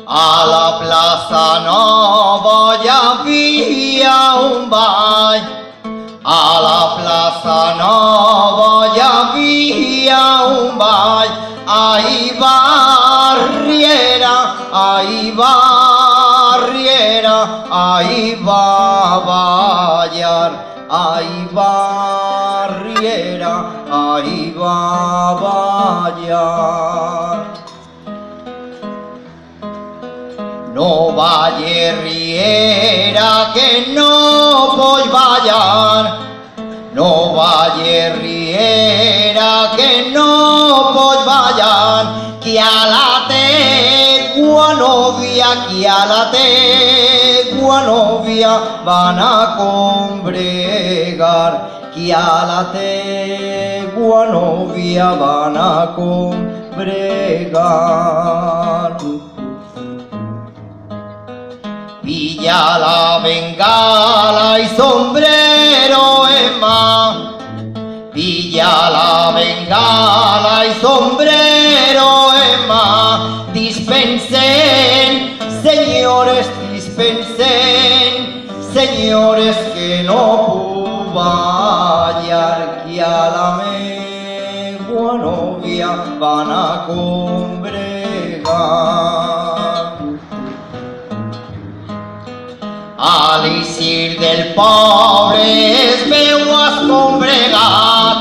A la plaça nova hi havia un ball. A la plaça nova hi havia un ball. Ai, barriera, ai, barriera, ai, va ballar. Ai, barriera, ai, va ballar. No balles, riera, que no voy ballar. No balles, riera, que no voy ballar. Que a la tegua novia, que a la tegua novia van a congregar. Que a la tegua novia van a congregar. Pilla la bengala y sombrero en mano. Pilla la bengala y sombrero en mano. Dispensen, señores, dispensen, señores, que no puedo ballar. Que a la megua novia van a congregar. A l'Isir del poble es veu escombregat.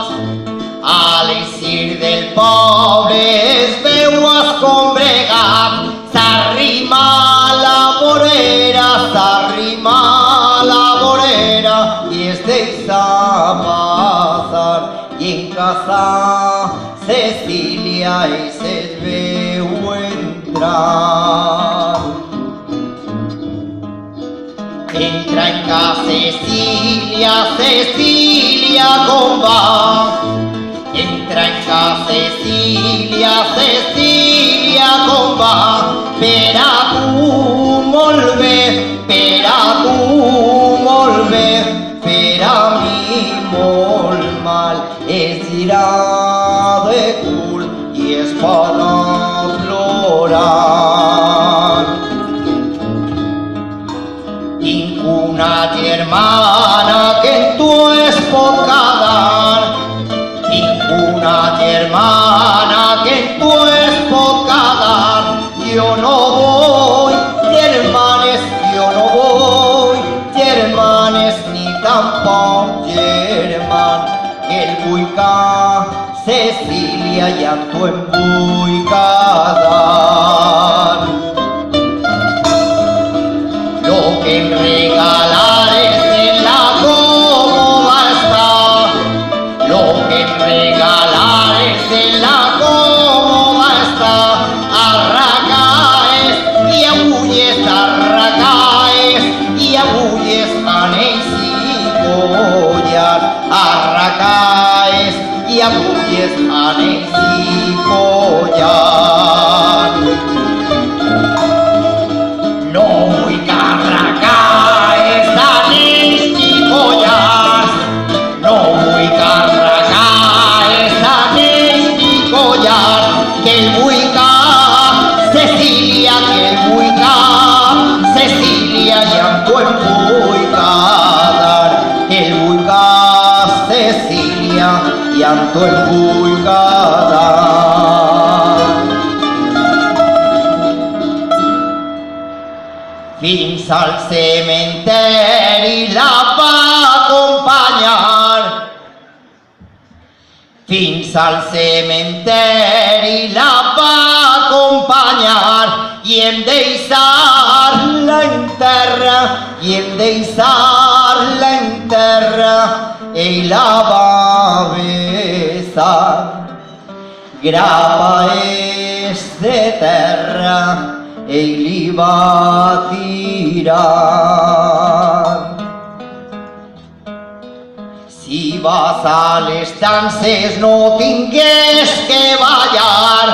A l'Isir del poble es veu escombregat. S'arrima la vorera, s'arrima la vorera i es deixa passar. I en casa Cecília i se'ls veu entrar. Entra en casa Cecília, Cecília com va. Entra en casa Cecília, Cecília com va. Per a tu molt bé, per a tu molt bé, per a mi molt mal. És girar de cul i es pot plorar. Tinc una germana que en tu es pot quedar. Tinc una germana que en tu es pot quedar. Jo no vull germanes, jo no vull germanes, ni tampoc germans. El vull casar Cecília i amb tu em vull casar. Lo que em regalares en la cómoda està. Lo que em regalares en la cómoda està. Arracaes i agulles, arracaes i agulles, anells i collar. Arracaes i agulles, anells i collar. No vull carracaes, anells ni collars. No vull carracaes, anells ni collars. Que el vull Cecília, que el vull Cecília i amb tu em vull quedar. Que el vull Cecília i amb tu em vull quedar. Fins al cementeri la va acompanyar. Fins al cementeri la va acompanyar. I em deixar-la en terra, i em deixar-la en terra. Ell la va besar. Grapa és de terra, ell li va tirar. Si vas a les danses no tingués que ballar.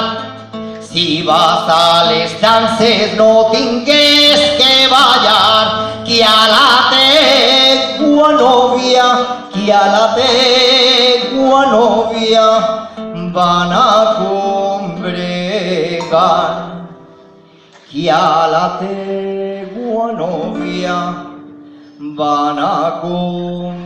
Si vas a les danses no tingués que ballar. Que a la tegua novia, que a la tegua novia van a congregar. que a la tegua novia van a congregar.